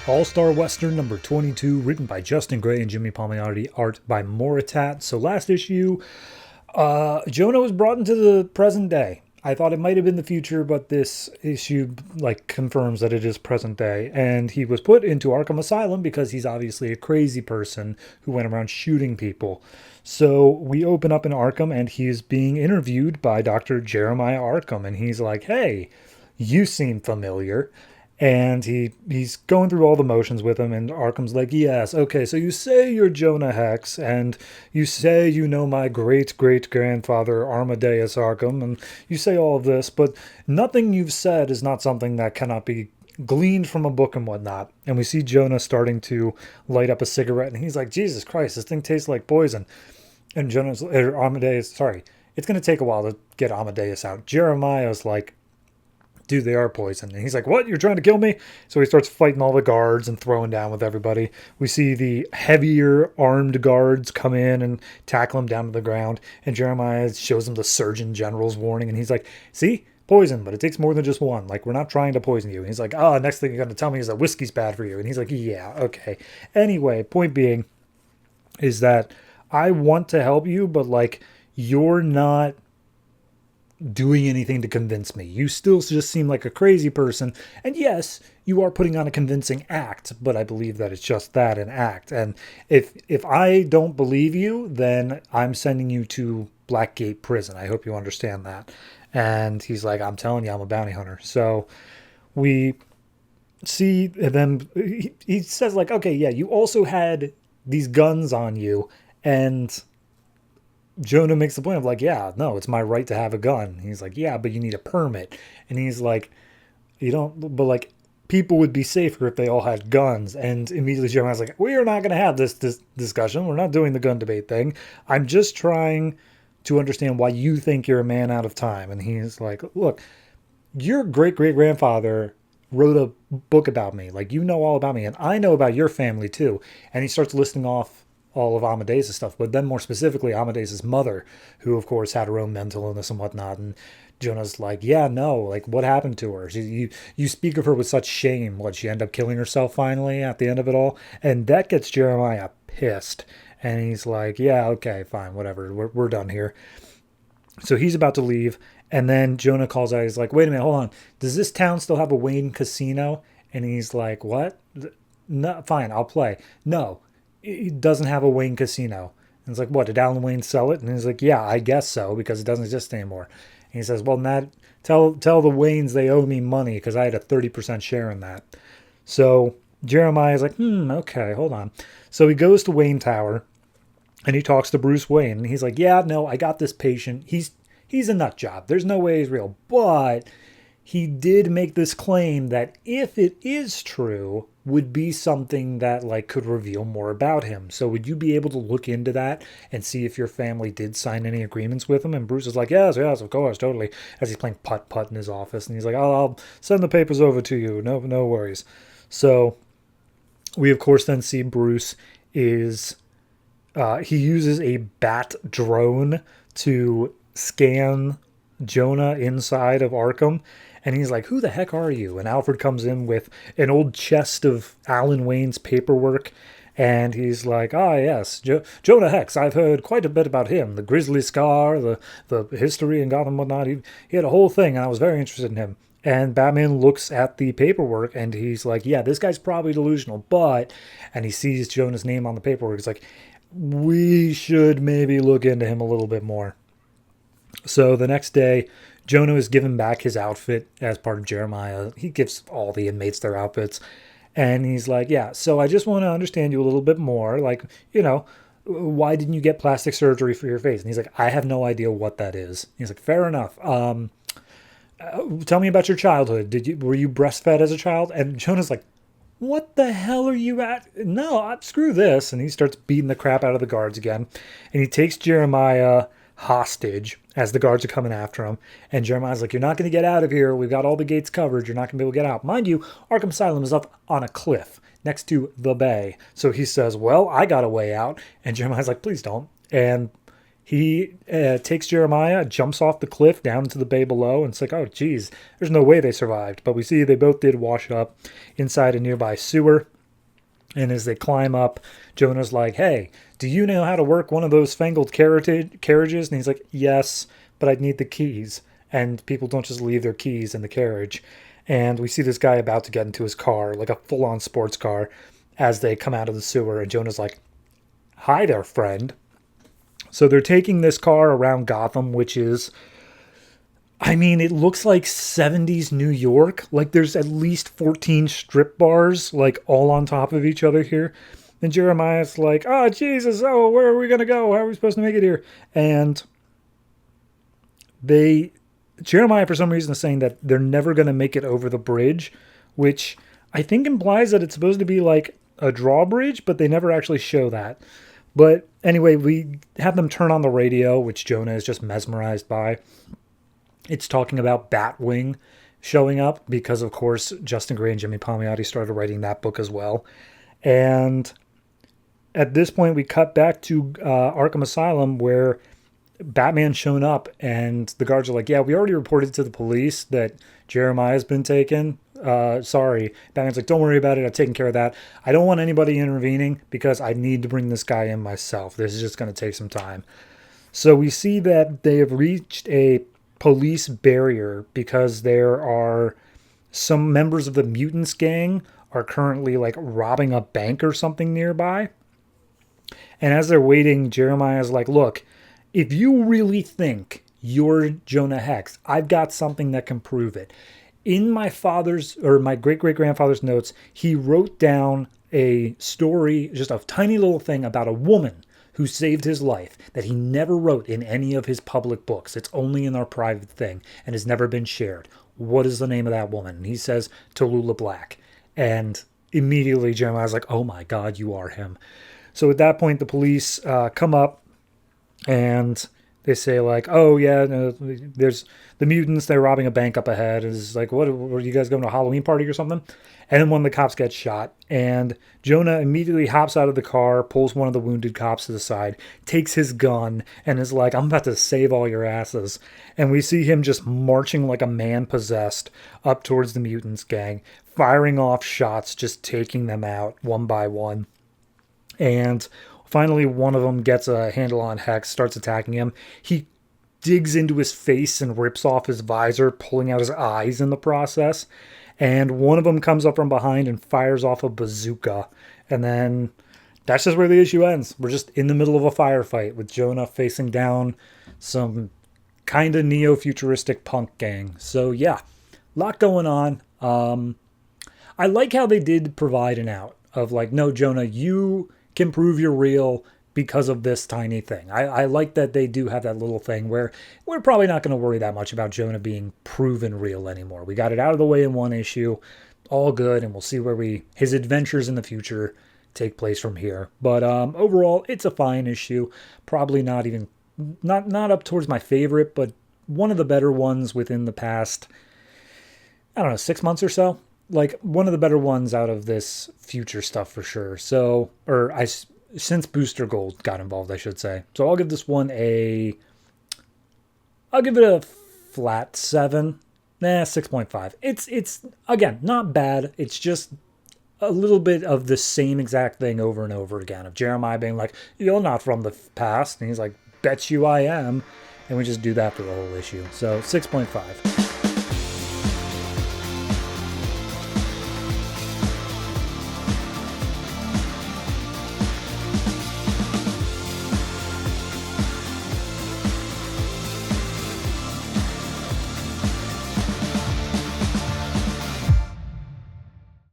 All-Star Western number 22, written by Justin Gray and Jimmy Palmiotti, art by Moritat. So last issue, Jonah was brought into the present day. I thought it might have been the future, but this issue confirms that it is present day. And he was put into Arkham Asylum because he's obviously a crazy person who went around shooting people. So we open up in Arkham and he's being interviewed by Dr. Jeremiah Arkham. And he's like, hey, you seem familiar. And he's going through all the motions with him, and Arkham's like, yes, okay, so you say you're Jonah Hex, and you say you know my great-great-grandfather Amadeus Arkham, and you say all of this, but nothing you've said is not something that cannot be gleaned from a book and whatnot. And we see Jonah starting to light up a cigarette, and he's like, Jesus Christ, this thing tastes like poison. And Amadeus, sorry, it's going to take a while to get Amadeus out. Jeremiah's like, dude, they are poison. And he's like, what? You're trying to kill me? So he starts fighting all the guards and throwing down with everybody. We see the heavier armed guards come in and tackle him down to the ground. And Jeremiah shows him the Surgeon General's warning. And he's like, see? Poison, but it takes more than just one. Like, we're not trying to poison you. And he's like, oh, next thing you're going to tell me is that whiskey's bad for you. And he's like, yeah, okay. Anyway, point being is that I want to help you, but, you're not doing anything to convince me. You still just seem like a crazy person. And yes, you are putting on a convincing act, but I believe that it's just that, an act. And if I don't believe you, then I'm sending you to Blackgate Prison. I hope you understand that. And he's like, I'm telling you, I'm a bounty hunter. So we see them. He says okay, yeah, you also had these guns on you. And Jonah makes the point of yeah, no, it's my right to have a gun. He's like, yeah, but you need a permit. And he's like, you don't, but people would be safer if they all had guns. And immediately Jeremiah's like, we are not going to have this discussion. We're not doing the gun debate thing. I'm just trying to understand why you think you're a man out of time. And he's like, look, your great-great-grandfather wrote a book about me. You know all about me. And I know about your family too. And he starts listing off all of Amadeus' stuff, but then more specifically Amadeus' mother, who of course had her own mental illness and whatnot. And Jonah's like, yeah, no, what happened to her? You speak of her with such shame. What, she ended up killing herself finally at the end of it all? And that gets Jeremiah pissed. And he's like, yeah, okay, fine, whatever. We're done here. So he's about to leave. And then Jonah calls out. He's like, wait a minute, hold on. Does this town still have a Wayne casino? And he's like, what? No, fine, I'll play. No, it doesn't have a Wayne casino. And it's like, what, did Alan Wayne sell it? And he's like, yeah, I guess so, because it doesn't exist anymore. And he says, well, Matt, tell the Waynes they owe me money because I had a 30% share in that. So Jeremiah's like, okay, hold on. So he goes to Wayne Tower and he talks to Bruce Wayne. And he's like, yeah, no, I got this patient. He's a nut job. There's no way he's real. But he did make this claim that if it is true, would be something that could reveal more about him. So would you be able to look into that and see if your family did sign any agreements with him? And Bruce is like, yes, of course, totally. As he's playing putt-putt in his office. And he's like, I'll send the papers over to you. No worries. So we, of course, then see Bruce is, he uses a bat drone to scan Jonah inside of Arkham. And he's like, who the heck are you? And Alfred comes in with an old chest of Alan Wayne's paperwork. And he's like, yes, Jonah Hex. I've heard quite a bit about him. The Grizzly Scar, the history in Gotham and whatnot. He had a whole thing, and I was very interested in him. And Batman looks at the paperwork, and he's like, yeah, this guy's probably delusional. But, and he sees Jonah's name on the paperwork. He's like, we should maybe look into him a little bit more. So the next day, Jonah is given back his outfit as part of Jeremiah. He gives all the inmates their outfits. And he's like, yeah, so I just want to understand you a little bit more. Why didn't you get plastic surgery for your face? And he's like, I have no idea what that is. He's like, fair enough. Tell me about your childhood. Were you breastfed as a child? And Jonah's like, what the hell are you at? No, screw this. And he starts beating the crap out of the guards again. And he takes Jeremiah hostage as the guards are coming after him. And Jeremiah's like, you're not going to get out of here. We've got all the gates covered. You're not going to be able to get out. Mind you, Arkham Asylum is up on a cliff next to the bay. So he says, well, I got a way out. And Jeremiah's like, please don't. And he takes Jeremiah, jumps off the cliff down into the bay below. And it's like, oh, geez, there's no way they survived. But we see they both did wash up inside a nearby sewer. And as they climb up, Jonah's like, hey, do you know how to work one of those fangled carriages? And he's like, yes, but I'd need the keys. And people don't just leave their keys in the carriage. And we see this guy about to get into his car, like a full-on sports car, as they come out of the sewer. And Jonah's like, hi there, friend. So they're taking this car around Gotham, which is, I mean, it looks like 70s New York. Like there's at least 14 strip bars, like all on top of each other here. And Jeremiah's like, oh, Jesus, oh, where are we going to go? How are we supposed to make it here? And Jeremiah, for some reason, is saying that they're never going to make it over the bridge, which I think implies that it's supposed to be like a drawbridge, but they never actually show that. But anyway, we have them turn on the radio, which Jonah is just mesmerized by. It's talking about Batwing showing up because, of course, Justin Gray and Jimmy Palmiotti started writing that book as well. And at this point, we cut back to Arkham Asylum where Batman's shown up and the guards are like, yeah, we already reported to the police that Jeremiah's been taken. Sorry. Batman's like, don't worry about it. I've taken care of that. I don't want anybody intervening because I need to bring this guy in myself. This is just going to take some time. So we see that they have reached a police barrier because there are some members of the Mutants gang are currently like robbing a bank or something nearby. And as they're waiting, Jeremiah's like, look, if you really think you're Jonah Hex, I've got something that can prove it. In my my great-great-grandfather's notes, he wrote down a story, just a tiny little thing about a woman who saved his life that he never wrote in any of his public books. It's only in our private thing and has never been shared. What is the name of that woman? And he says, Tallulah Black. And immediately Jeremiah's like, oh my God, you are him. So at that point, the police come up and they say like, oh yeah, no, there's the mutants, they're robbing a bank up ahead. And it's like, what are you guys going to a Halloween party or something? And then one of the cops gets shot. And Jonah immediately hops out of the car, pulls one of the wounded cops to the side, takes his gun, and is like, I'm about to save all your asses. And we see him just marching like a man possessed up towards the mutants gang, firing off shots, just taking them out one by one. And finally, one of them gets a handle on Hex, starts attacking him. He digs into his face and rips off his visor, pulling out his eyes in the process. And one of them comes up from behind and fires off a bazooka. And then that's just where the issue ends. We're just in the middle of a firefight with Jonah facing down some kind of neo-futuristic punk gang. So yeah, a lot going on. I like how they did provide an out of like, no, Jonah, you can prove you're real because of this tiny thing. I like that they do have that little thing where we're probably not going to worry that much about Jonah being proven real anymore. We got it out of the way in one issue, all good, and we'll see where his adventures in the future take place from here. But overall, it's a fine issue. Probably not up towards my favorite, but one of the better ones within the past, I don't know, 6 months or so. Like one of the better ones out of this future stuff for sure. So, since Booster Gold got involved, I should say. So I'll give this one I'll give it a flat 7. 6.5. It's again, not bad. It's just a little bit of the same exact thing over and over again of Jeremiah being like, you're not from the past. And he's like, bet you I am. And we just do that for the whole issue. So 6.5.